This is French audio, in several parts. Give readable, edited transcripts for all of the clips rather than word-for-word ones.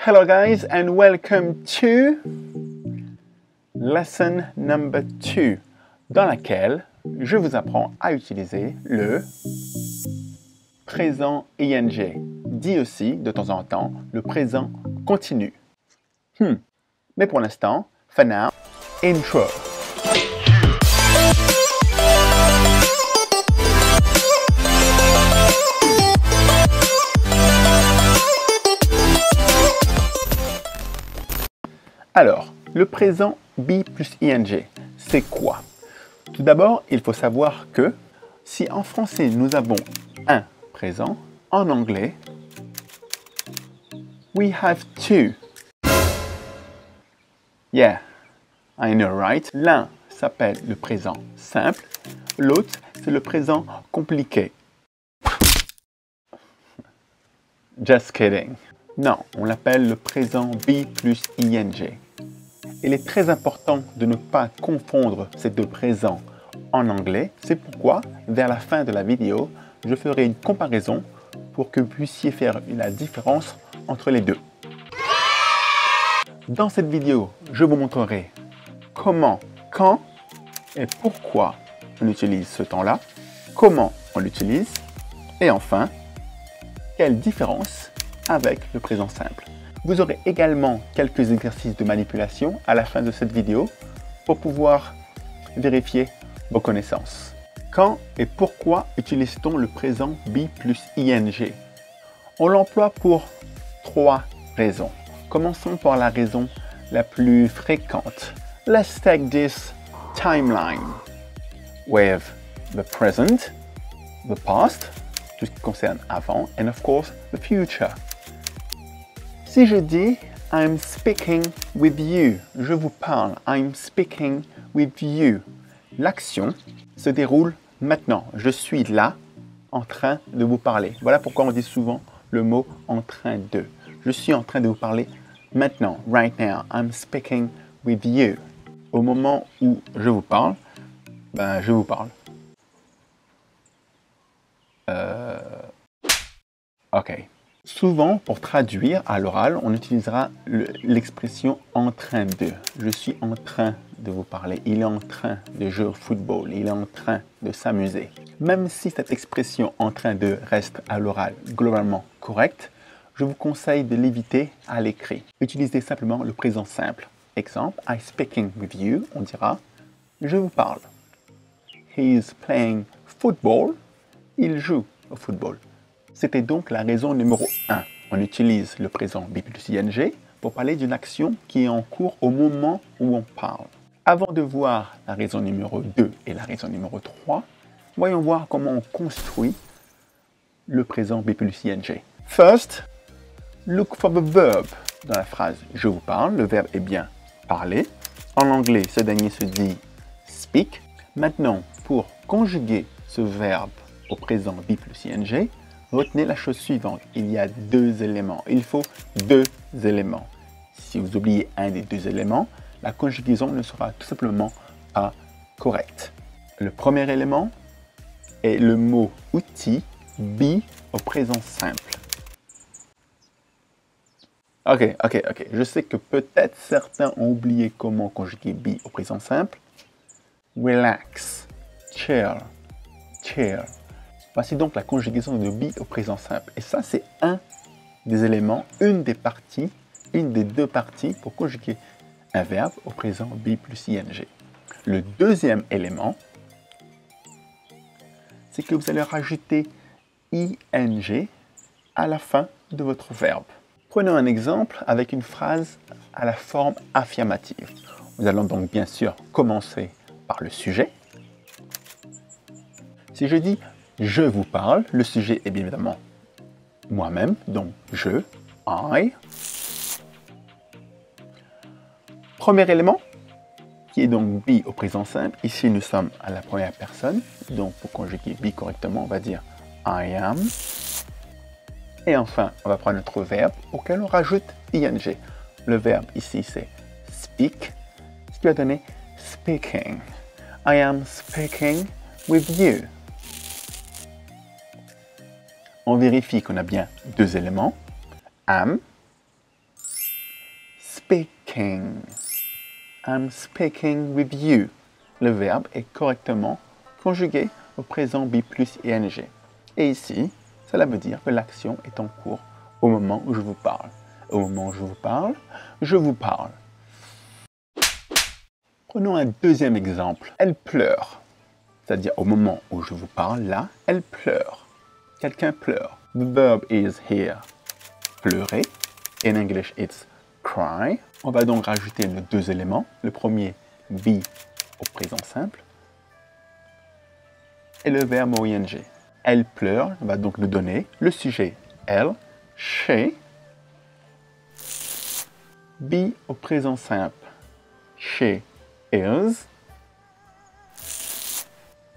Hello guys and welcome to lesson number 2 dans laquelle je vous apprends à utiliser le présent ing, dit aussi de temps en temps le présent continu. Mais pour l'instant, for now, intro. Alors, le présent be plus ing, c'est quoi? Tout d'abord, il faut savoir que si en français nous avons un présent, en anglais, we have two. Yeah, I know, right? L'un s'appelle le présent simple, l'autre, c'est le présent compliqué. Just kidding. Non, on l'appelle le présent be plus ing. Il est très important de ne pas confondre ces deux présents en anglais. C'est pourquoi, vers la fin de la vidéo, je ferai une comparaison pour que vous puissiez faire la différence entre les deux. Dans cette vidéo, je vous montrerai comment, quand et pourquoi on utilise ce temps-là, comment on l'utilise et enfin, quelle différence avec le présent simple. Vous aurez également quelques exercices de manipulation à la fin de cette vidéo pour pouvoir vérifier vos connaissances. Quand et pourquoi utilise-t-on le présent be plus ing? On l'emploie pour 3 raisons. Commençons par la raison la plus fréquente. Let's take this timeline with the present, the past, tout ce qui concerne avant, and of course the future. Si je dis I'm speaking with you, je vous parle, I'm speaking with you, l'action se déroule maintenant. Je suis là en train de vous parler. Voilà pourquoi on dit souvent le mot en train de. Je suis en train de vous parler maintenant, right now. I'm speaking with you. Au moment où je vous parle, je vous parle. Ok. Souvent, pour traduire à l'oral, on utilisera l'expression « en train de ». Je suis en train de vous parler. Il est en train de jouer au football. Il est en train de s'amuser. Même si cette expression « en train de » reste à l'oral globalement correcte, je vous conseille de l'éviter à l'écrit. Utilisez simplement le présent simple. Exemple, I'm speaking with you. On dira « je vous parle ». He is playing football. Il joue au football. C'était donc la raison numéro 1. On utilise le présent be plus ing pour parler d'une action qui est en cours au moment où on parle. Avant de voir la raison numéro 2 et la raison numéro 3, voyons voir comment on construit le présent be plus ing. First, look for the verb dans la phrase « je vous parle ». Le verbe est bien « parler ». En anglais, ce dernier se dit « speak ». Maintenant, pour conjuguer ce verbe au présent be plus ing, retenez la chose suivante, il y a 2 éléments. Il faut 2 éléments. Si vous oubliez un des 2 éléments, la conjugaison ne sera tout simplement pas correcte. Le premier élément est le mot outil be au présent simple. Ok. Je sais que peut-être certains ont oublié comment conjuguer be au présent simple. Relax, chill. Voici donc la conjugaison de be au présent simple. Et ça, c'est un des éléments, une des deux parties pour conjuguer un verbe au présent be plus ing. Le deuxième élément, c'est que vous allez rajouter ing à la fin de votre verbe. Prenons un exemple avec une phrase à la forme affirmative. Nous allons donc bien sûr commencer par le sujet. Si je dis je vous parle, le sujet est bien évidemment moi-même, donc je, I. Premier élément, qui est donc be au présent simple. Ici, nous sommes à la première personne, donc pour conjuguer be correctement, on va dire I am. Et enfin, on va prendre notre verbe auquel on rajoute ing. Le verbe ici, c'est speak, ce qui va donner speaking. I am speaking with you. On vérifie qu'on a bien 2 éléments, am speaking. I'm speaking with you. Le verbe est correctement conjugué au présent be plus ing. Et ici, cela veut dire que l'action est en cours au moment où je vous parle. Au moment où je vous parle, je vous parle. Prenons un deuxième exemple. Elle pleure. C'est-à-dire au moment où je vous parle, là, elle pleure. Quelqu'un pleure. The verb is here. Pleurer. In English, it's cry. On va donc rajouter nos deux éléments. Le premier, be au présent simple. Et le verbe au ing. Elle pleure va donc nous donner le sujet elle, she. Be au présent simple. She is.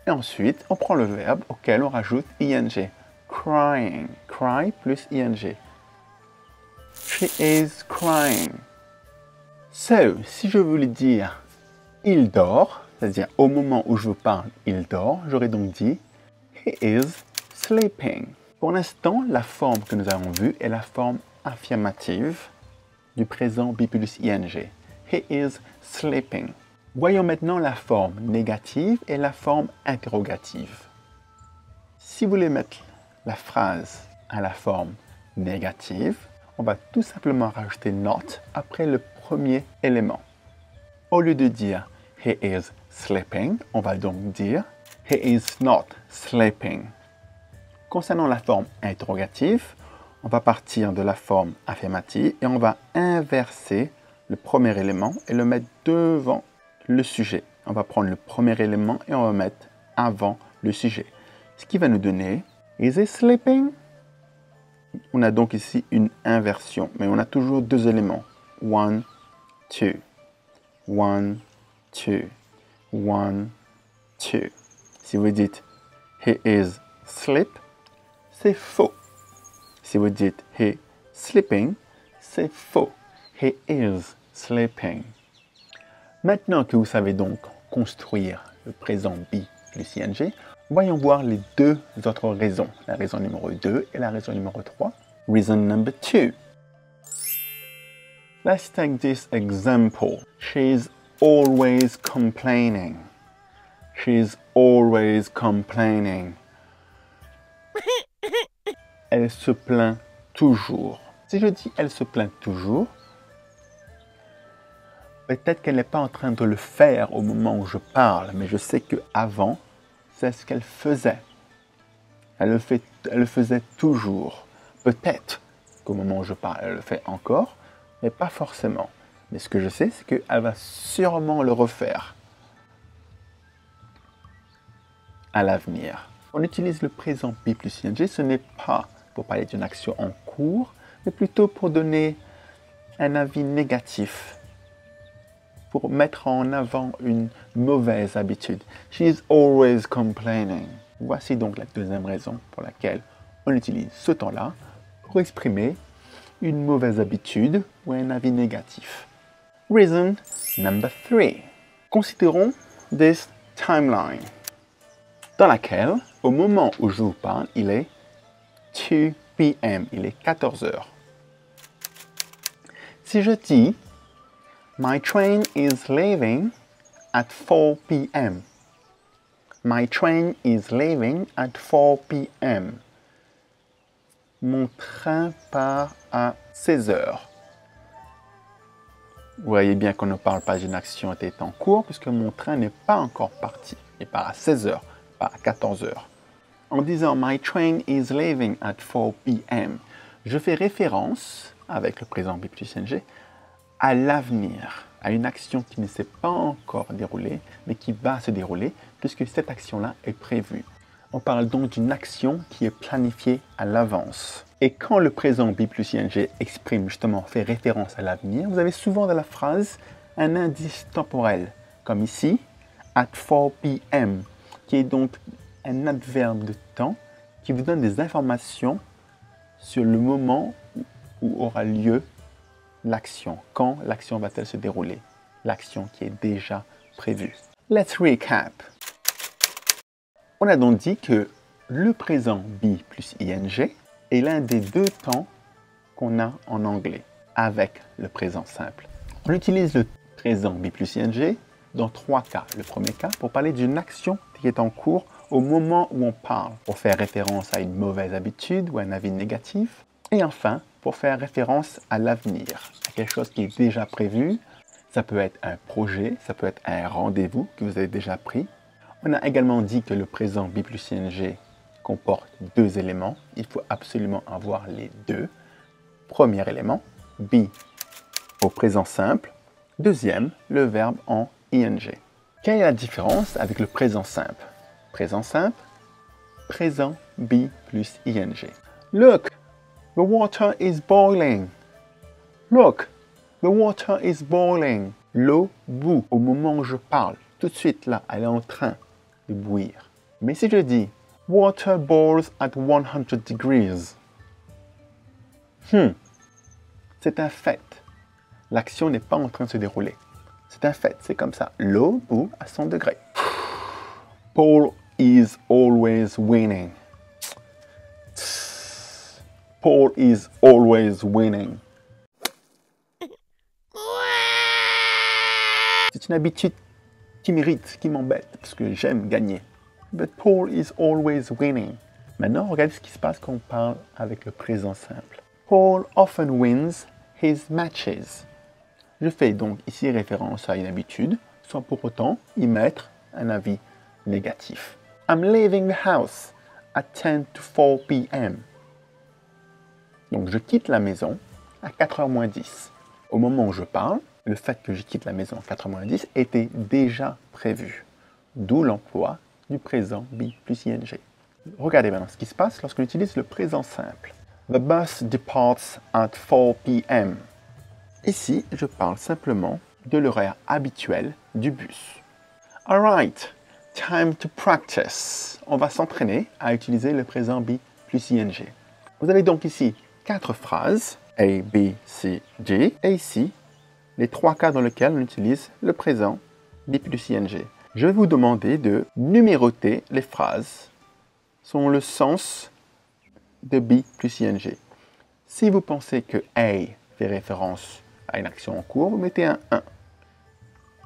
Et ensuite, on prend le verbe auquel on rajoute ing. Crying. Cry plus ing. She is crying. So, si je voulais dire il dort, c'est-à-dire au moment où je vous parle, il dort, j'aurais donc dit he is sleeping. Pour l'instant, la forme que nous avons vue est la forme affirmative du présent be plus ing. He is sleeping. Voyons maintenant la forme négative et la forme interrogative. Si vous voulez mettre la phrase à la forme négative, on va tout simplement rajouter not après le premier élément. Au lieu de dire he is sleeping, on va donc dire he is not sleeping. Concernant la forme interrogative, on va partir de la forme affirmative et on va inverser le premier élément et le mettre devant le sujet. On va prendre le premier élément et on va mettre avant le sujet. Ce qui va nous donner is he sleeping? On a donc ici une inversion, mais on a toujours deux éléments. One, two. One, two. One, two. Si vous dites he is sleep, c'est faux. Si vous dites he sleeping, c'est faux. He is sleeping. Maintenant que vous savez donc construire le présent be plus ing, voyons voir les deux autres raisons. La raison numéro 2 et la raison numéro 3. Reason number 2. Let's take this example. She's always complaining. She's always complaining. Elle se plaint toujours. Si je dis elle se plaint toujours, peut-être qu'elle n'est pas en train de le faire au moment où je parle, mais je sais qu'avant, c'est ce qu'elle faisait. Elle le faisait toujours. Peut-être qu'au moment où je parle, elle le fait encore, mais pas forcément. Mais ce que je sais, c'est qu'elle va sûrement le refaire à l'avenir. On utilise le présent be plus ing, ce n'est pas pour parler d'une action en cours, mais plutôt pour donner un avis négatif, pour mettre en avant une mauvaise habitude. She's always complaining. Voici donc la deuxième raison pour laquelle on utilise ce temps-là pour exprimer une mauvaise habitude ou un avis négatif. Reason number 3. Considérons this timeline dans laquelle, au moment où je vous parle, il est 2 p.m., il est 14 heures. Si je dis my train is leaving at 4 p.m. My train is leaving at 4 p.m. Mon train part à 16 heures. Vous voyez bien qu'on ne parle pas d'une action qui est en cours puisque mon train n'est pas encore parti. Il part à 16 heures, pas à 14 heures. En disant my train is leaving at 4 p.m., je fais référence, avec le présent be plus ing, à l'avenir, à une action qui ne s'est pas encore déroulée, mais qui va se dérouler, puisque cette action-là est prévue. On parle donc d'une action qui est planifiée à l'avance. Et quand le présent be plus ing exprime justement, fait référence à l'avenir, vous avez souvent dans la phrase un indice temporel, comme ici, at 4 p.m., qui est donc un adverbe de temps qui vous donne des informations sur le moment où aura lieu l'action. Quand l'action va-t-elle se dérouler? L'action qui est déjà prévue. Let's recap. On a donc dit que le présent be plus ing est l'un des deux temps qu'on a en anglais avec le présent simple. On utilise le présent B plus ing dans 3 cas. Le premier cas, pour parler d'une action qui est en cours au moment où on parle, pour faire référence à une mauvaise habitude ou un avis négatif. Et enfin, pour faire référence à l'avenir, à quelque chose qui est déjà prévu. Ça peut être un projet, ça peut être un rendez-vous que vous avez déjà pris. On a également dit que le présent B plus ing comporte 2 éléments. Il faut absolument avoir les 2. Premier élément, be au présent simple. Deuxième, le verbe en ing. Quelle est la différence avec le présent simple? Présent simple, présent be plus ing. Look, the water is boiling. Look, the water is boiling. L'eau bout au moment où je parle. Tout de suite là, elle est en train de bouillir. Mais si je dis water boils at 100 degrees. C'est un fait. L'action n'est pas en train de se dérouler. C'est un fait, c'est comme ça. L'eau bout à 100 degrés. Paul is always winning. Paul is always winning. C'est une habitude qui m'irrite, qui m'embête, parce que j'aime gagner. But Paul is always winning. Maintenant, regardez ce qui se passe quand on parle avec le présent simple. Paul often wins his matches. Je fais donc ici référence à une habitude, sans pour autant y mettre un avis négatif. I'm leaving the house at 10 to 4 p.m. Donc je quitte la maison à 4h moins 10. Au moment où je parle, le fait que je quitte la maison à 4h moins 10 était déjà prévu. D'où l'emploi du présent be plus ing. Regardez maintenant ce qui se passe lorsqu'on utilise le présent simple. The bus departs at 4 p.m. Ici, je parle simplement de l'horaire habituel du bus. Alright, time to practice. On va s'entraîner à utiliser le présent be plus ing. Vous avez donc ici 4 phrases, A, B, C, D, et ici, les 3 cas dans lesquels on utilise le présent be plus ing. Je vais vous demander de numéroter les phrases selon le sens de be plus ing. Si vous pensez que A fait référence à une action en cours, vous mettez un 1.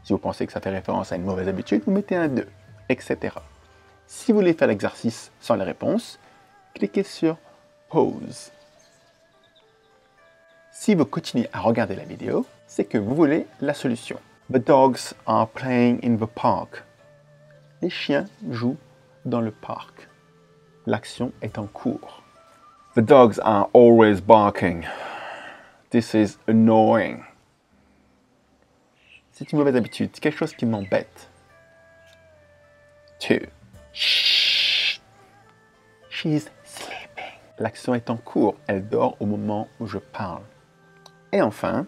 Si vous pensez que ça fait référence à une mauvaise habitude, vous mettez un 2, etc. Si vous voulez faire l'exercice sans les réponses, cliquez sur Pause. Si vous continuez à regarder la vidéo, c'est que vous voulez la solution. The dogs are playing in the park. Les chiens jouent dans le parc. L'action est en cours. The dogs are always barking. This is annoying. C'est une mauvaise habitude, c'est quelque chose qui m'embête. 2. Shh. She's sleeping. L'action est en cours, elle dort au moment où je parle. Et enfin,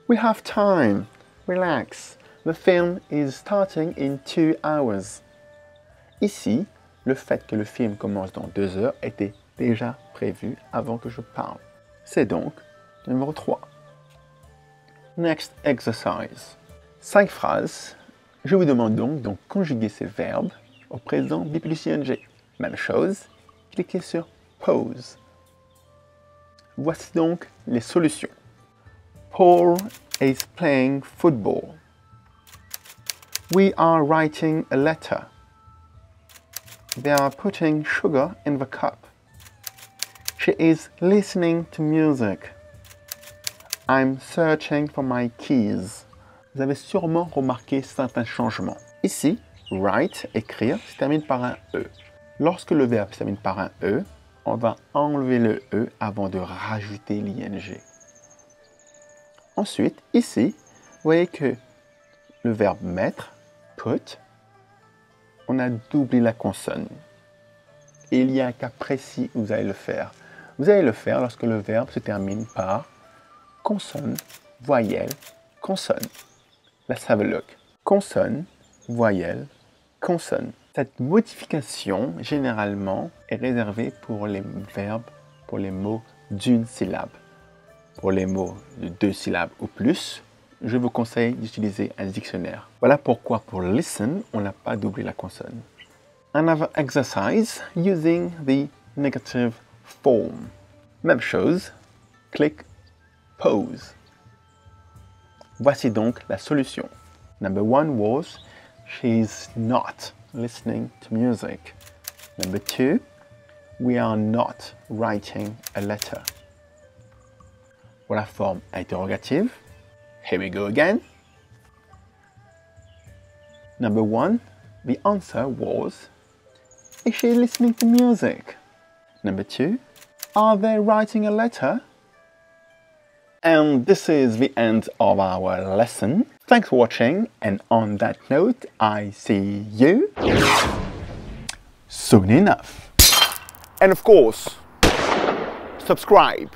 we have time. Relax. The film is starting in 2 hours. Ici, le fait que le film commence dans 2 heures était déjà prévu avant que je parle. C'est donc numéro 3. Next exercise. 5 phrases. Je vous demande donc de conjuguer ces verbes au présent be plus ing. Même chose, cliquez sur Pause. Voici donc les solutions. Paul is playing football. We are writing a letter. They are putting sugar in the cup. She is listening to music. I'm searching for my keys. Vous avez sûrement remarqué certains changements. Ici, write, écrire, se termine par un E. Lorsque le verbe se termine par un E, on va enlever le E avant de rajouter l'ing. Ensuite, ici, vous voyez que le verbe mettre, put, on a doublé la consonne. Et il y a un cas précis où vous allez le faire. Vous allez le faire lorsque le verbe se termine par consonne, voyelle, consonne. Let's have a look. Consonne, voyelle, consonne. Cette modification, généralement, est réservée pour les verbes, pour les mots d'une syllabe. Pour les mots de 2 syllabes ou plus, je vous conseille d'utiliser un dictionnaire. Voilà pourquoi pour listen, on n'a pas doublé la consonne. Another exercise using the negative form. Même chose, clique Pause. Voici donc la solution. Number 1 was, she's not listening to music. Number 2, we are not writing a letter. Pour la forme interrogative, here we go again. Number 1, the answer was, is she listening to music? Number 2, are they writing a letter? And this is the end of our lesson. Thanks for watching, and on that note, I see you soon enough. And of course, subscribe.